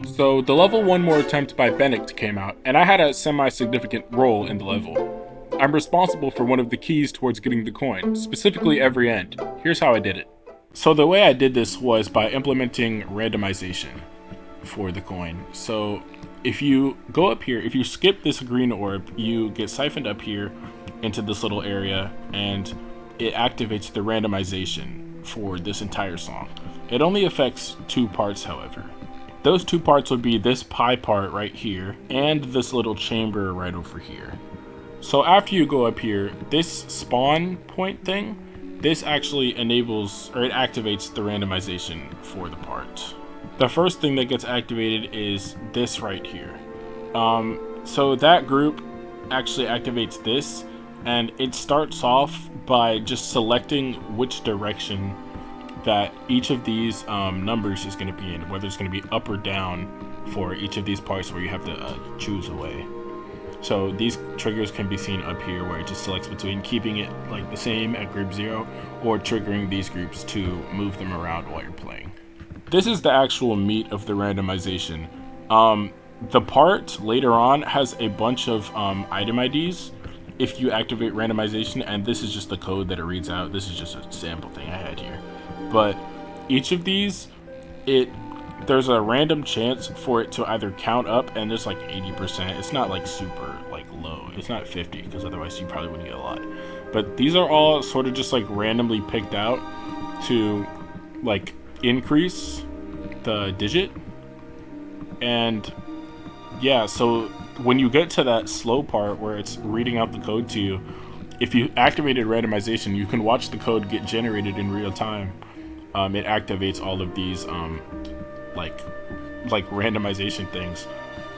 So the level One More Attempt by Benedict came out, and I had a semi-significant role in the level. I'm responsible for one of the keys towards getting the coin, specifically every end. Here's how I did it. So the way I did this was by implementing randomization for the coin. So if you go up here, if you skip this green orb, you get siphoned up here into this little area, and it activates the randomization for this entire song. It only affects two parts, however. Those two parts would be this pie part right here and this little chamber right over here. So after you go up here, this spawn point thing, this actually enables, or it activates the randomization for the part. The first thing that gets activated is this right here. So that group actually activates this, and it starts off by just selecting which direction that each of these numbers is going to be in, whether it's going to be up or down for each of these parts where you have to choose a way. So these triggers can be seen up here where it just selects between keeping it like the same at group 0 or triggering these groups to move them around while you're playing. This is the actual meat of the randomization. The part later on has a bunch of item IDs if you activate randomization, and this is just the code that it reads out. This is just a sample thing I had here. But each of these, there's a random chance for it to either count up, and it's like 80%. It's not like super like low. It's not 50, because otherwise you probably wouldn't get a lot. But these are all sort of just like randomly picked out to like increase the digit. And yeah, so when you get to that slow part where it's reading out the code to you, if you activated randomization, you can watch the code get generated in real time. It activates all of these like randomization things.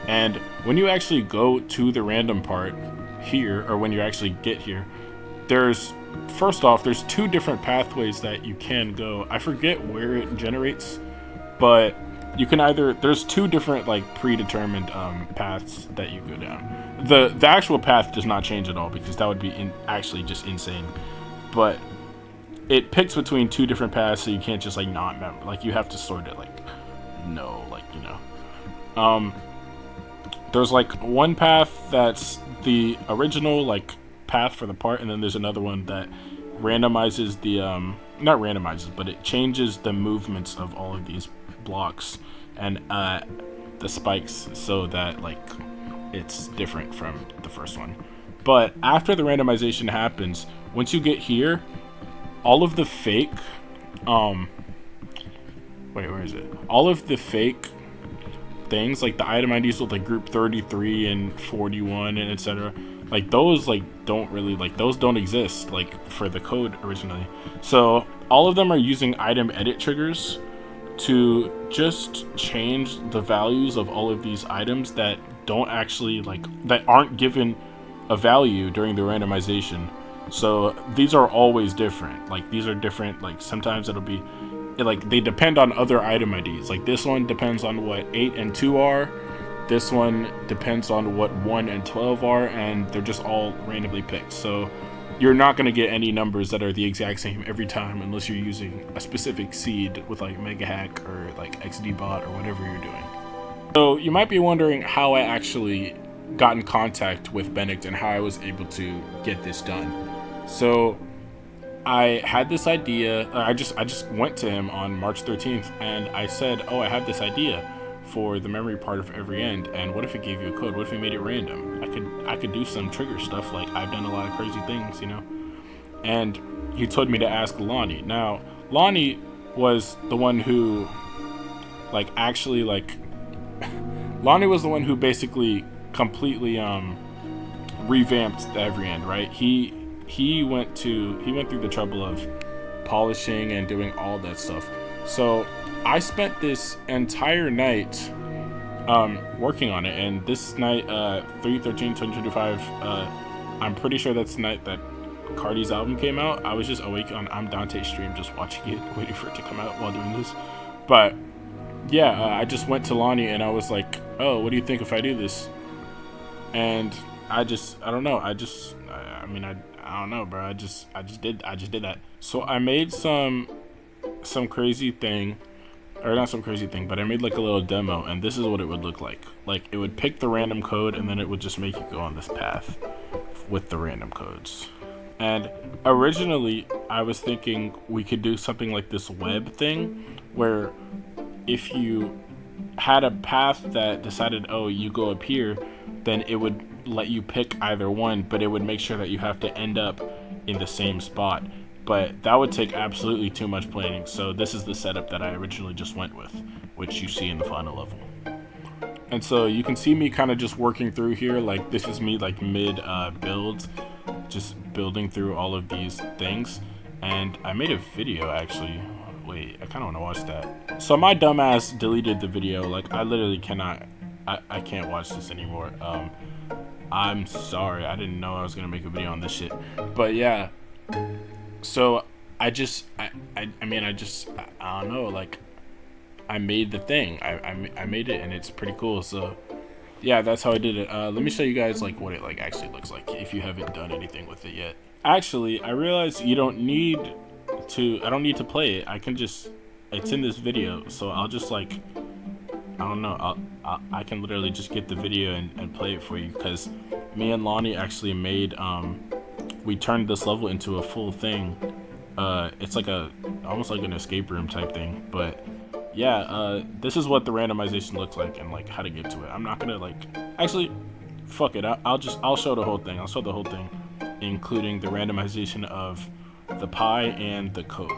And when you actually go to the random part here, or when you actually get here, first off, there's two different pathways that you can go. I forget where it generates, but you can there's two different like predetermined paths that you go down. The actual path does not change at all, because that would be actually just insane. But it picks between two different paths, so you can't just like not remember. Like you have to sort it there's like one path that's the original like path for the part, and then there's another one that randomizes the not randomizes, but it changes the movements of all of these blocks and the spikes so that like it's different from the first one. But after the randomization happens, once you get here, all of the fake where is it? All of the fake things, like the item IDs with like group 33 and 41 and etc., like those those don't exist like for the code originally. So all of them are using item edit triggers to just change the values of all of these items that don't actually that aren't given a value during the randomization. So these are always different. Like these are different. Like sometimes it'll be like they depend on other item IDs. Like this one depends on what 8 and 2 are. This one depends on what 1 and 12 are, and they're just all randomly picked. So you're not going to get any numbers that are the exact same every time unless you're using a specific seed with like Mega Hack or like XDBot or whatever you're doing. So you might be wondering how I actually got in contact with Benedict and how I was able to get this done. So I had this idea. I just went to him on March 13th and I said, "Oh, I have this idea for the memory part of every end, and what if it gave you a code? What if we made it random? I could do some trigger stuff. Like I've done a lot of crazy things, you know." And he told me to ask Lonnie. Now, Lonnie was the one who Lonnie was the one who basically completely revamped the every end, right? He went through the trouble of polishing and doing all that stuff. So I spent this entire night working on it, and this night 3/13/2025, I'm pretty sure that's the night that Cardi's album came out. I was just awake on I'm Dante's stream, just watching it, waiting for it to come out while doing this. But yeah, I just went to Lonnie and I was like, "Oh, what do you think if I do this?" And I don't know. I don't know, bro. I just did that. So I made some crazy thing or not some crazy thing, but I made like a little demo, and this is what it would look like. Like, it would pick the random code, and then it would just make you go on this path with the random codes. And originally, I was thinking we could do something like this web thing, where if you had a path that decided, oh, you go up here, then it would let you pick either one, but it would make sure that you have to end up in the same spot. But that would take absolutely too much planning, so this is the setup that I originally just went with, which you see in the final level. And so you can see me kind of just working through here, like this is me like mid build, just building through all of these things. And I made a video actually. Wait, I kind of want to watch that. So my dumbass deleted the video. Like, I literally cannot, I can't watch this anymore. I'm sorry, I didn't know I was gonna make a video on this shit. But yeah, so I mean, I don't know, like, I made the thing. I made it, and it's pretty cool. So yeah, that's how I did it. Let me show you guys like what it like actually looks like if you haven't done anything with it yet. Actually, I realized I don't need to play it. I can just, it's in this video, so I'll just like, I don't know, I can literally just get the video and play it for you, because me and Lonnie actually made, we turned this level into a full thing. It's like almost like an escape room type thing. But yeah, this is what the randomization looks like and like how to get to it. I'm not gonna like, actually, fuck it, I'll show the whole thing. I'll show the whole thing, including the randomization of the pie and the code.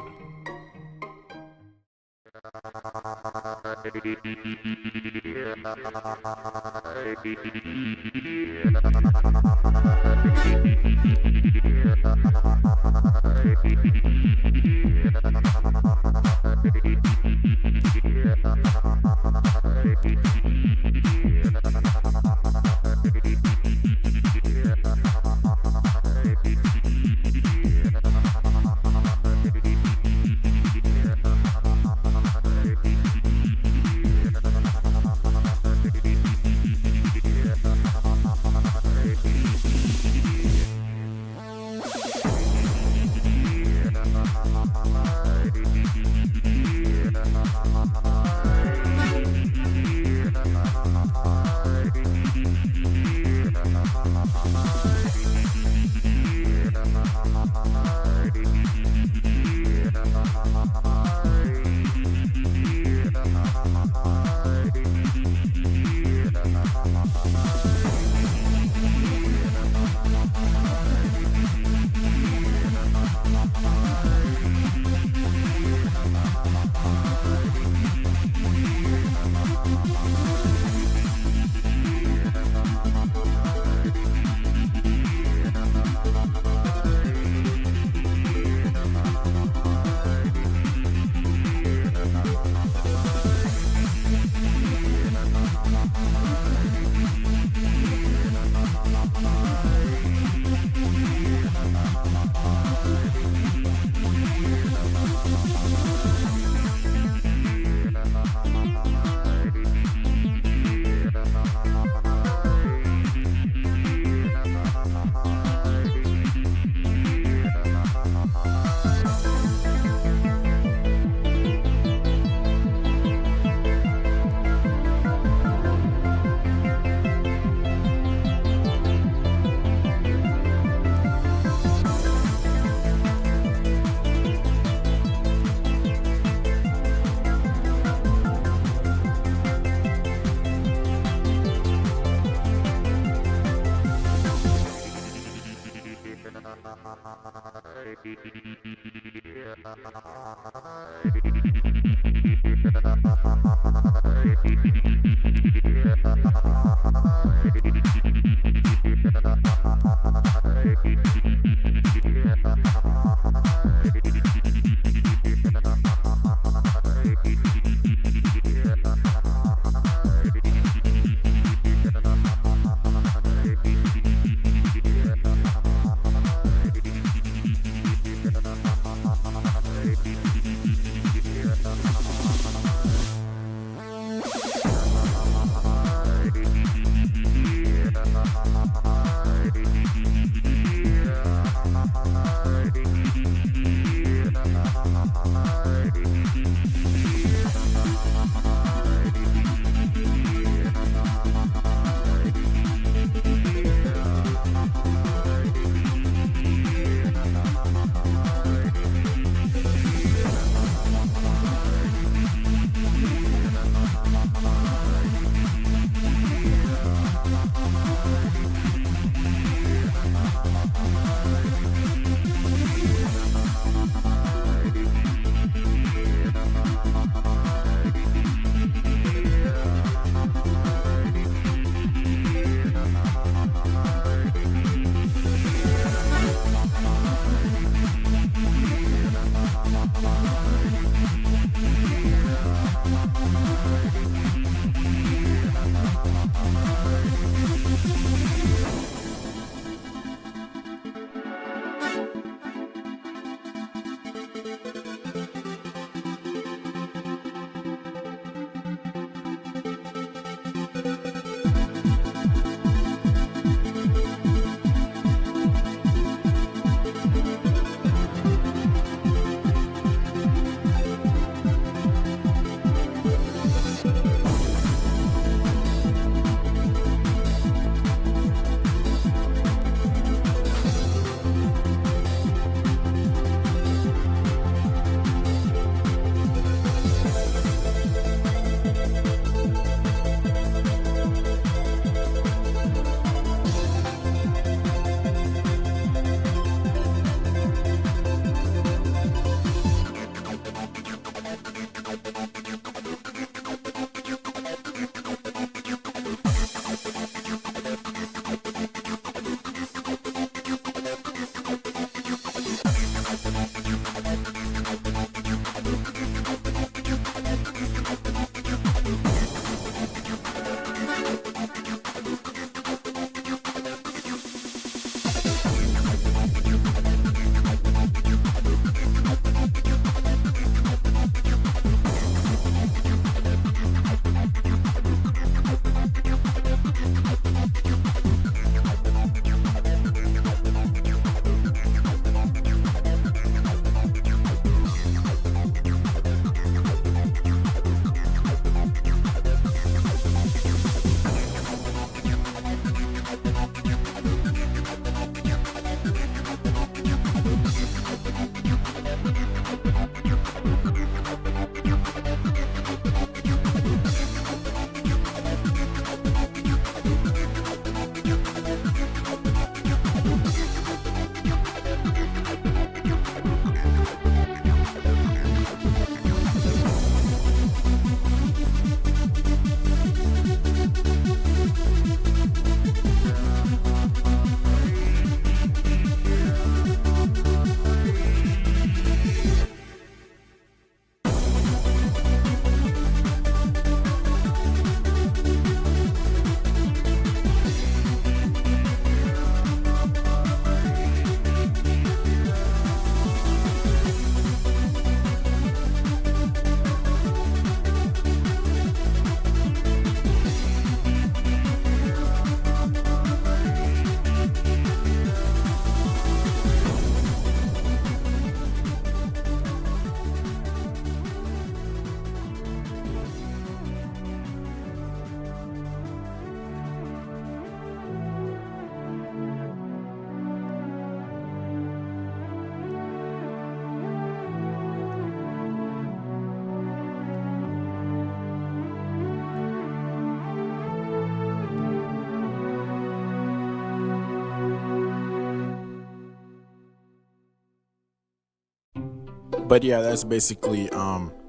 But yeah, that's basically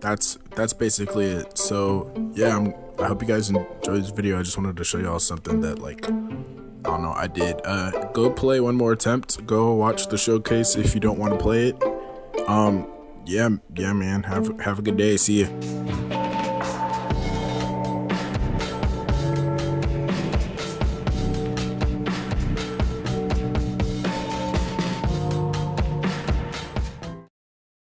that's basically it. So yeah, I hope you guys enjoyed this video. I just wanted to show y'all something that, like, I don't know, I did. Go play One More Attempt. Go watch the showcase if you don't want to play it. Yeah, man. Have a good day. See ya.